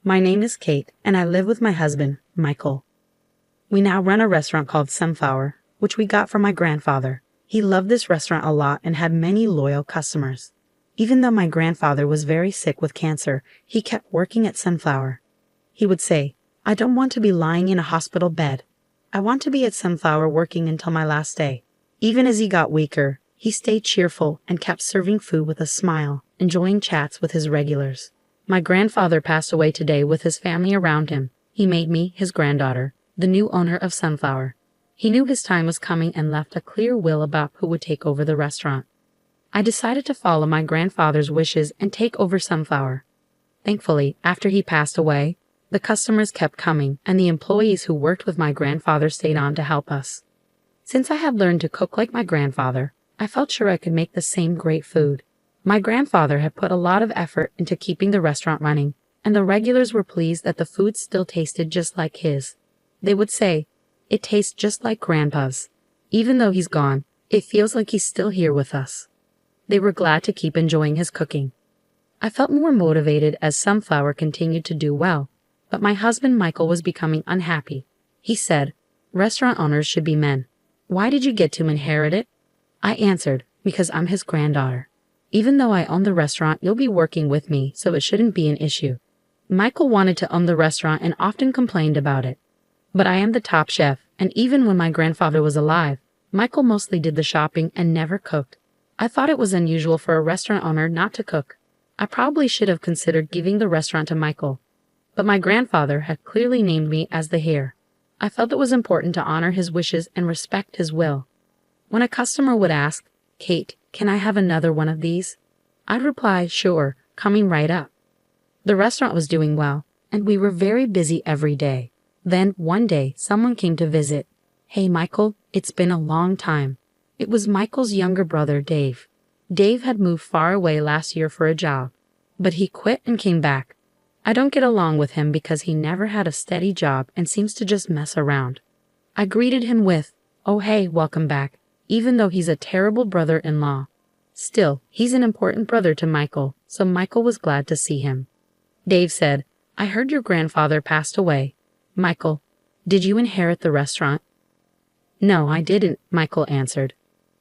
My name is Kate, and I live with my husband, Michael. We now run a restaurant called Sunflower, which we got from my grandfather. He loved this restaurant a lot and had many loyal customers. Even though my grandfather was very sick with cancer, he kept working at Sunflower. He would say, "I don't want to be lying in a hospital bed. I want to be at Sunflower working until my last day." Even as he got weaker, he stayed cheerful and kept serving food with a smile, enjoying chats with his regulars. My grandfather passed away today with his family around him. He made me, his granddaughter, the new owner of Sunflower. He knew his time was coming and left a clear will about who would take over the restaurant. I decided to follow my grandfather's wishes and take over Sunflower. Thankfully, after he passed away, the customers kept coming and the employees who worked with my grandfather stayed on to help us. Since I had learned to cook like my grandfather, I felt sure I could make the same great food. My grandfather had put a lot of effort into keeping the restaurant running, and the regulars were pleased that the food still tasted just like his. They would say, "It tastes just like Grandpa's. Even though he's gone, it feels like he's still here with us." They were glad to keep enjoying his cooking. I felt more motivated as Sunflower continued to do well, but my husband Michael was becoming unhappy. He said, "Restaurant owners should be men. Why did you get to inherit it?" I answered, "Because I'm his granddaughter. Even though I own the restaurant, you'll be working with me, so it shouldn't be an issue." Michael wanted to own the restaurant and often complained about it. But I am the top chef, and even when my grandfather was alive, Michael mostly did the shopping and never cooked. I thought it was unusual for a restaurant owner not to cook. I probably should have considered giving the restaurant to Michael. But my grandfather had clearly named me as the heir. I felt it was important to honor his wishes and respect his will. When a customer would ask, "Kate, can I have another one of these?" I'd reply, "Sure, coming right up." The restaurant was doing well, and we were very busy every day. Then, one day, someone came to visit. "Hey, Michael, it's been a long time." It was Michael's younger brother, Dave. Dave had moved far away last year for a job, but he quit and came back. I don't get along with him because he never had a steady job and seems to just mess around. I greeted him with, "Oh hey, welcome back," even though he's a terrible brother-in-law. Still, he's an important brother to Michael, so Michael was glad to see him. Dave said, "I heard your grandfather passed away. Michael, did you inherit the restaurant?" "No, I didn't," Michael answered.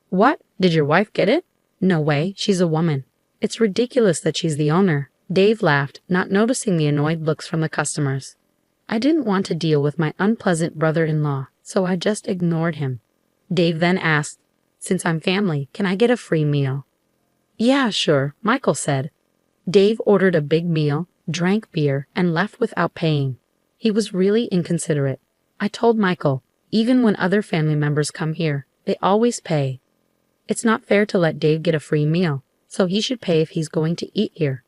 "What? Did your wife get it?" "No way, she's a woman. It's ridiculous that she's the owner." Dave laughed, not noticing the annoyed looks from the customers. I didn't want to deal with my unpleasant brother-in-law, so I just ignored him. Dave then asked, "Since I'm family, can I get a free meal?" "Yeah, sure," Michael said. Dave ordered a big meal, drank beer, and left without paying. He was really inconsiderate. I told Michael, even when other family members come here, they always pay. It's not fair to let Dave get a free meal, so he should pay if he's going to eat here.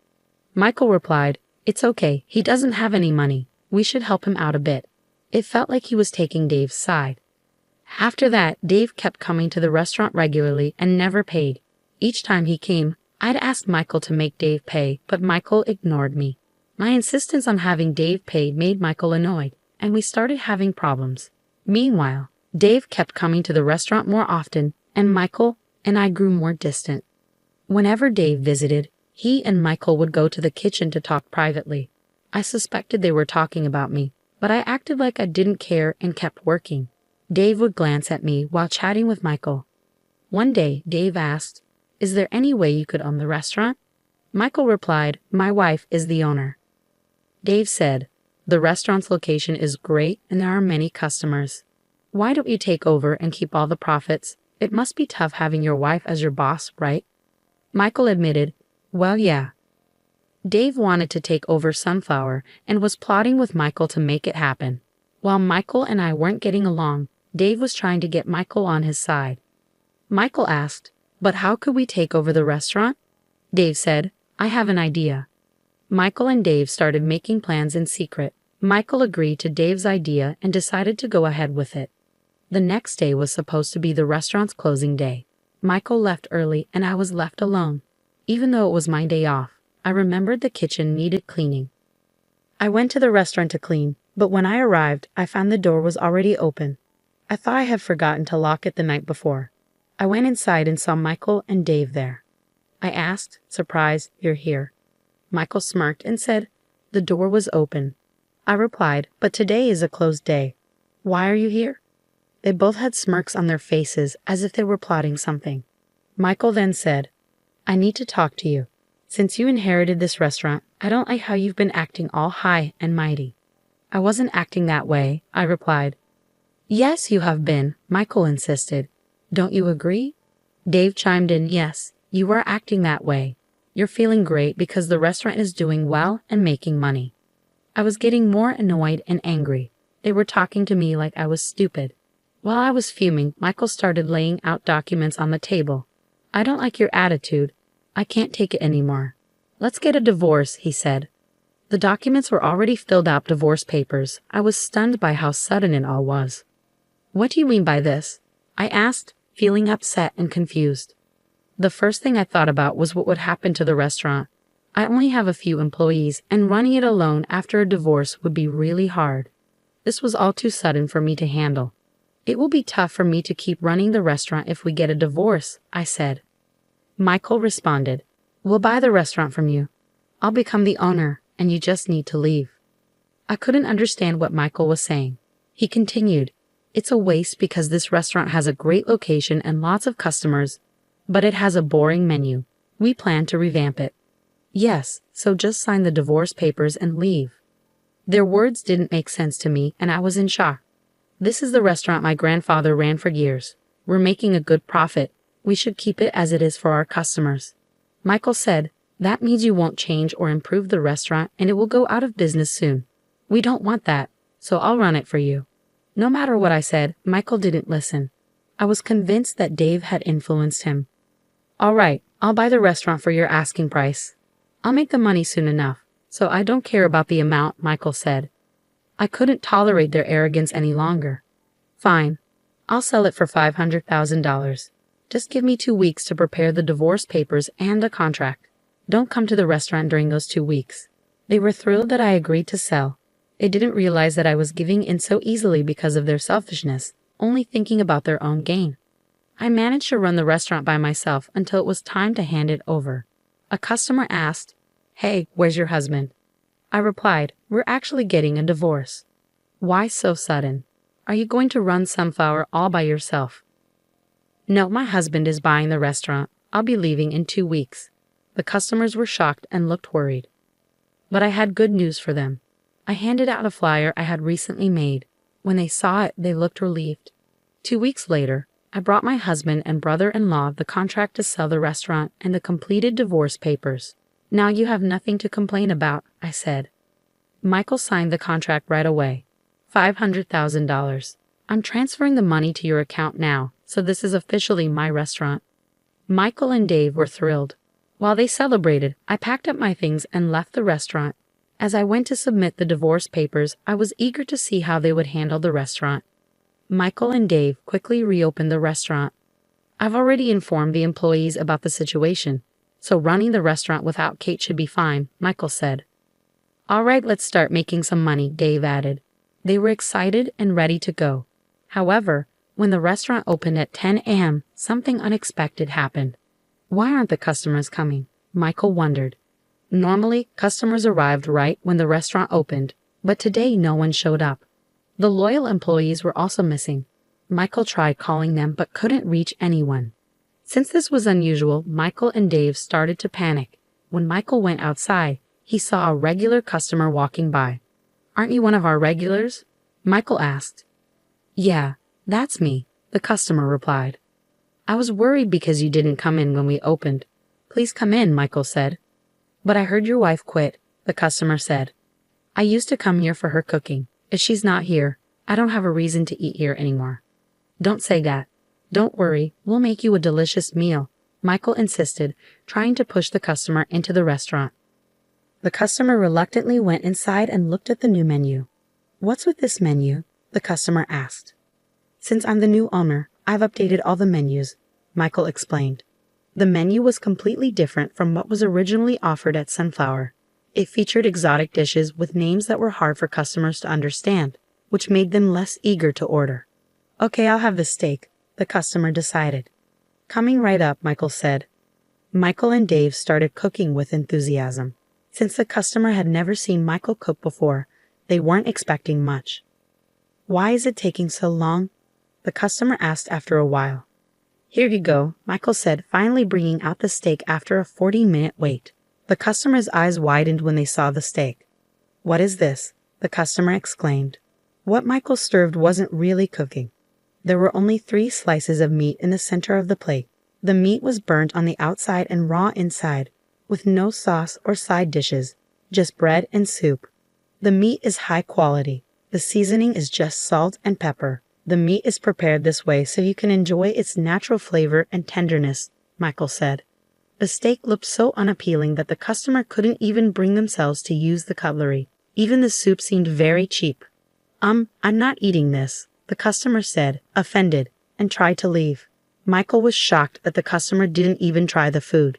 Michael replied, "It's okay, he doesn't have any money. We should help him out a bit." It felt like he was taking Dave's side. After that, Dave kept coming to the restaurant regularly and never paid. Each time he came, I'd ask Michael to make Dave pay, but Michael ignored me. My insistence on having Dave paid made Michael annoyed, and we started having problems. Meanwhile, Dave kept coming to the restaurant more often, and Michael and I grew more distant. Whenever Dave visited, he and Michael would go to the kitchen to talk privately. I suspected they were talking about me, but I acted like I didn't care and kept working. Dave would glance at me while chatting with Michael. One day, Dave asked, "Is there any way you could own the restaurant?" Michael replied, "My wife is the owner." Dave said, "The restaurant's location is great and there are many customers. Why don't you take over and keep all the profits? It must be tough having your wife as your boss, right?" Michael admitted, "Well, yeah." Dave wanted to take over Sunflower and was plotting with Michael to make it happen. While Michael and I weren't getting along, Dave was trying to get Michael on his side. Michael asked, "But how could we take over the restaurant?" Dave said, "I have an idea." Michael and Dave started making plans in secret. Michael agreed to Dave's idea and decided to go ahead with it. The next day was supposed to be the restaurant's closing day. Michael left early and I was left alone. Even though it was my day off, I remembered the kitchen needed cleaning. I went to the restaurant to clean, but when I arrived, I found the door was already open. I thought I had forgotten to lock it the night before. I went inside and saw Michael and Dave there. I asked, surprised, "You're here?" Michael smirked and said, The door was open. I replied, "But today is a closed day. Why are you here?" They both had smirks on their faces as if they were plotting something. Michael then said, "I need to talk to you. Since you inherited this restaurant, I don't like how you've been acting all high and mighty." "I wasn't acting that way," I replied. "Yes, you have been," Michael insisted. "Don't you agree?" Dave chimed in, "Yes, you are acting that way. You're feeling great because the restaurant is doing well and making money." I was getting more annoyed and angry. They were talking to me like I was stupid. While I was fuming, Michael started laying out documents on the table. "I don't like your attitude. I can't take it anymore. Let's get a divorce," he said. The documents were already filled out divorce papers. I was stunned by how sudden it all was. "What do you mean by this?" I asked, feeling upset and confused. The first thing I thought about was what would happen to the restaurant. I only have a few employees, and running it alone after a divorce would be really hard. This was all too sudden for me to handle. "It will be tough for me to keep running the restaurant if we get a divorce," I said. Michael responded, "We'll buy the restaurant from you. I'll become the owner, and you just need to leave." I couldn't understand what Michael was saying. He continued, "It's a waste because this restaurant has a great location and lots of customers, but it has a boring menu. We plan to revamp it." "Yes, so just sign the divorce papers and leave." Their words didn't make sense to me, and I was in shock. "This is the restaurant my grandfather ran for years. We're making a good profit. We should keep it as it is for our customers." Michael said, "That means you won't change or improve the restaurant and it will go out of business soon. We don't want that, so I'll run it for you." No matter what I said, Michael didn't listen. I was convinced that Dave had influenced him. "All right, I'll buy the restaurant for your asking price. I'll make the money soon enough, so I don't care about the amount," Michael said. I couldn't tolerate their arrogance any longer. "Fine, I'll sell it for $500,000. Just give me 2 weeks to prepare the divorce papers and a contract. Don't come to the restaurant during those 2 weeks." They were thrilled that I agreed to sell. They didn't realize that I was giving in so easily because of their selfishness, only thinking about their own gain. I managed to run the restaurant by myself until it was time to hand it over. A customer asked, "Hey, where's your husband?" I replied, "We're actually getting a divorce." "Why so sudden? Are you going to run Sunflower all by yourself?" "No, my husband is buying the restaurant. I'll be leaving in 2 weeks." The customers were shocked and looked worried. But I had good news for them. I handed out a flyer I had recently made. When they saw it, they looked relieved. 2 weeks later, I brought my husband and brother-in-law the contract to sell the restaurant and the completed divorce papers. "Now you have nothing to complain about," I said. Michael signed the contract right away. $500,000. "I'm transferring the money to your account now, so this is officially my restaurant." Michael and Dave were thrilled. While they celebrated, I packed up my things and left the restaurant. As I went to submit the divorce papers, I was eager to see how they would handle the restaurant. Michael and Dave quickly reopened the restaurant. "I've already informed the employees about the situation, so running the restaurant without Kate should be fine," Michael said. "All right, let's start making some money," Dave added. They were excited and ready to go. However, when the restaurant opened at 10 a.m., something unexpected happened. "Why aren't the customers coming?" Michael wondered. Normally, customers arrived right when the restaurant opened, but today no one showed up. The loyal employees were also missing. Michael tried calling them but couldn't reach anyone. Since this was unusual, Michael and Dave started to panic. When Michael went outside, he saw a regular customer walking by. "Aren't you one of our regulars?" Michael asked. "Yeah, that's me," the customer replied. "I was worried because you didn't come in when we opened." "Please come in," Michael said. "But I heard your wife quit," the customer said. "I used to come here for her cooking. If she's not here, I don't have a reason to eat here anymore." "Don't say that. Don't worry, we'll make you a delicious meal," Michael insisted, trying to push the customer into the restaurant. The customer reluctantly went inside and looked at the new menu. "What's with this menu?" the customer asked. "Since I'm the new owner, I've updated all the menus," Michael explained. The menu was completely different from what was originally offered at Sunflower. It featured exotic dishes with names that were hard for customers to understand, which made them less eager to order. "Okay, I'll have the steak," the customer decided. "Coming right up," Michael said. Michael and Dave started cooking with enthusiasm. Since the customer had never seen Michael cook before, they weren't expecting much. "Why is it taking so long?" the customer asked after a while. "Here you go," Michael said, finally bringing out the steak after a 40-minute wait. The customer's eyes widened when they saw the steak. "What is this?" the customer exclaimed. What Michael served wasn't really cooking. There were only 3 slices of meat in the center of the plate. The meat was burnt on the outside and raw inside, with no sauce or side dishes, just bread and soup. "The meat is high quality. The seasoning is just salt and pepper. The meat is prepared this way so you can enjoy its natural flavor and tenderness," Michael said. The steak looked so unappealing that the customer couldn't even bring themselves to use the cutlery. Even the soup seemed very cheap. I'm not eating this," the customer said, offended, and tried to leave. Michael was shocked that the customer didn't even try the food.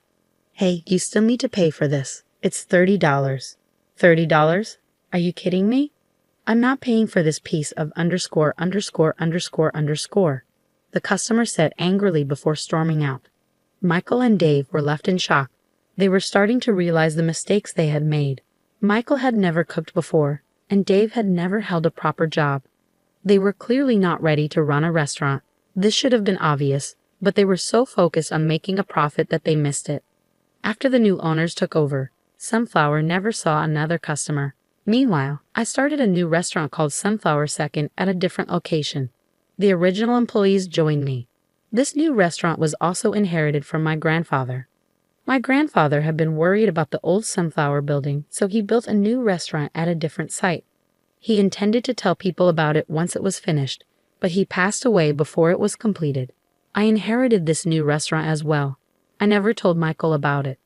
"Hey, you still need to pay for this. It's $30. $30? Are you kidding me? I'm not paying for this piece of underscore. The customer said angrily before storming out. Michael and Dave were left in shock. They were starting to realize the mistakes they had made. Michael had never cooked before, and Dave had never held a proper job. They were clearly not ready to run a restaurant. This should have been obvious, but they were so focused on making a profit that they missed it. After the new owners took over, Sunflower never saw another customer. Meanwhile, I started a new restaurant called Sunflower Second at a different location. The original employees joined me. This new restaurant was also inherited from my grandfather. My grandfather had been worried about the old Sunflower building, so he built a new restaurant at a different site. He intended to tell people about it once it was finished, but he passed away before it was completed. I inherited this new restaurant as well. I never told Michael about it.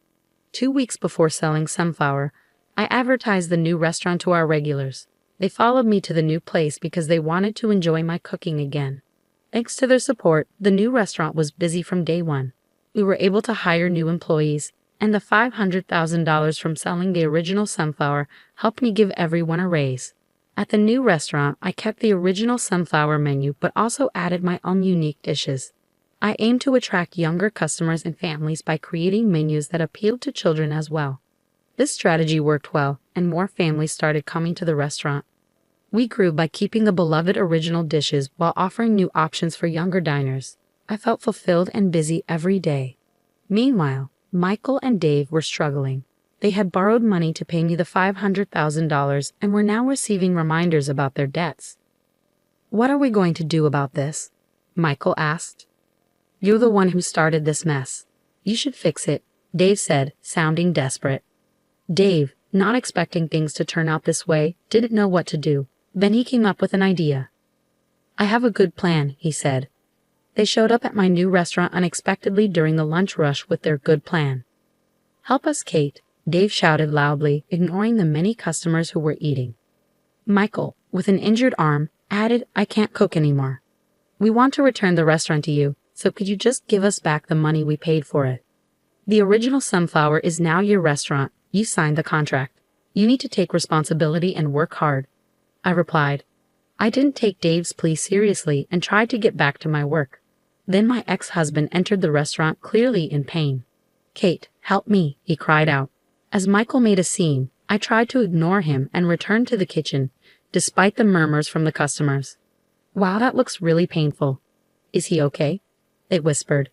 2 weeks before selling Sunflower, I advertised the new restaurant to our regulars. They followed me to the new place because they wanted to enjoy my cooking again. Thanks to their support, the new restaurant was busy from day one. We were able to hire new employees, and the $500,000 from selling the original Sunflower helped me give everyone a raise. At the new restaurant, I kept the original Sunflower menu but also added my own unique dishes. I aimed to attract younger customers and families by creating menus that appealed to children as well. This strategy worked well, and more families started coming to the restaurant. We grew by keeping the beloved original dishes while offering new options for younger diners. I felt fulfilled and busy every day. Meanwhile, Michael and Dave were struggling. They had borrowed money to pay me the $500,000 and were now receiving reminders about their debts. "What are we going to do about this?" Michael asked. "You're the one who started this mess. You should fix it," Dave said, sounding desperate. Dave, not expecting things to turn out this way, didn't know what to do. Then he came up with an idea. "I have a good plan," he said. They showed up at my new restaurant unexpectedly during the lunch rush with their good plan. "Help us, Kate," Dave shouted loudly, ignoring the many customers who were eating. Michael, with an injured arm, added, "I can't cook anymore. We want to return the restaurant to you, so could you just give us back the money we paid for it? The original Sunflower is now your restaurant. You signed the contract. You need to take responsibility and work hard." I replied. I didn't take Dave's plea seriously and tried to get back to my work. Then my ex-husband entered the restaurant clearly in pain. "Kate, help me," he cried out. As Michael made a scene, I tried to ignore him and returned to the kitchen, despite the murmurs from the customers. "Wow, that looks really painful. Is he okay?" they whispered.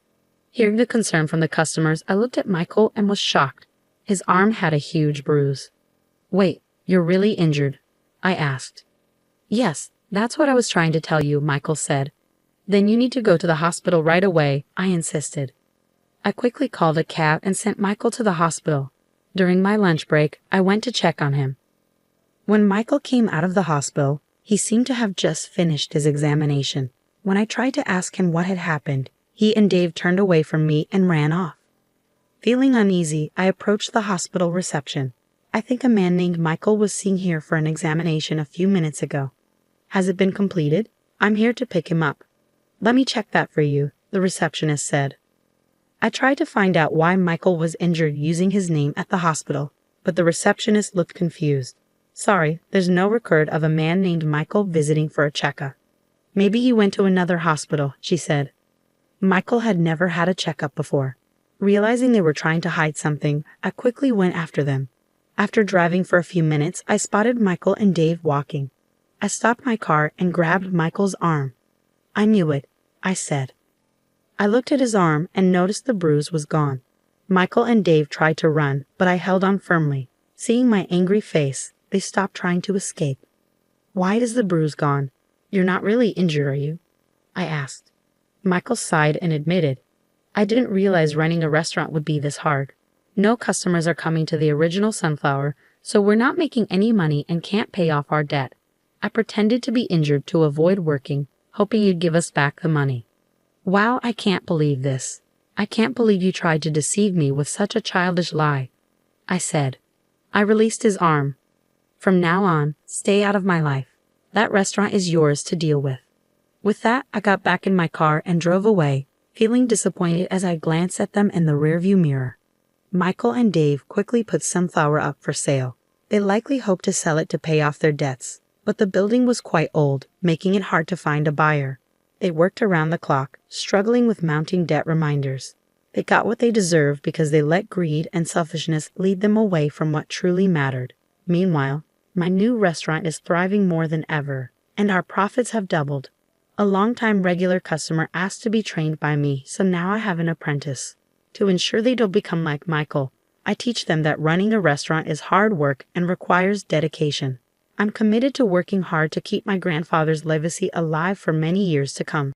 Hearing the concern from the customers, I looked at Michael and was shocked. His arm had a huge bruise. "Wait, you're really injured?" I asked. "Yes, that's what I was trying to tell you," Michael said. "Then you need to go to the hospital right away," I insisted. I quickly called a cab and sent Michael to the hospital. During my lunch break, I went to check on him. When Michael came out of the hospital, he seemed to have just finished his examination. When I tried to ask him what had happened, he and Dave turned away from me and ran off. Feeling uneasy, I approached the hospital reception. "I think a man named Michael was seen here for an examination a few minutes ago. Has it been completed? I'm here to pick him up." "Let me check that for you," the receptionist said. I tried to find out why Michael was injured using his name at the hospital, but the receptionist looked confused. "Sorry, there's no record of a man named Michael visiting for a checkup." "Maybe he went to another hospital," she said. Michael had never had a checkup before. Realizing they were trying to hide something, I quickly went after them. After driving for a few minutes, I spotted Michael and Dave walking. I stopped my car and grabbed Michael's arm. "I knew it," I said. I looked at his arm and noticed the bruise was gone. Michael and Dave tried to run, but I held on firmly. Seeing my angry face, they stopped trying to escape. "Why is the bruise gone? You're not really injured, are you?" I asked. Michael sighed and admitted, "I didn't realize running a restaurant would be this hard. No customers are coming to the original Sunflower, so we're not making any money and can't pay off our debt. I pretended to be injured to avoid working, hoping you'd give us back the money." "Wow, I can't believe this. I can't believe you tried to deceive me with such a childish lie," I said. I released his arm. "From now on, stay out of my life. That restaurant is yours to deal with." With that, I got back in my car and drove away, feeling disappointed as I glanced at them in the rearview mirror. Michael and Dave quickly put Sunflower up for sale. They likely hoped to sell it to pay off their debts, but the building was quite old, making it hard to find a buyer. They worked around the clock, struggling with mounting debt reminders. They got what they deserved because they let greed and selfishness lead them away from what truly mattered. Meanwhile, my new restaurant is thriving more than ever, and our profits have doubled. A longtime regular customer asked to be trained by me, so now I have an apprentice. To ensure they don't become like Michael, I teach them that running a restaurant is hard work and requires dedication. I'm committed to working hard to keep my grandfather's legacy alive for many years to come.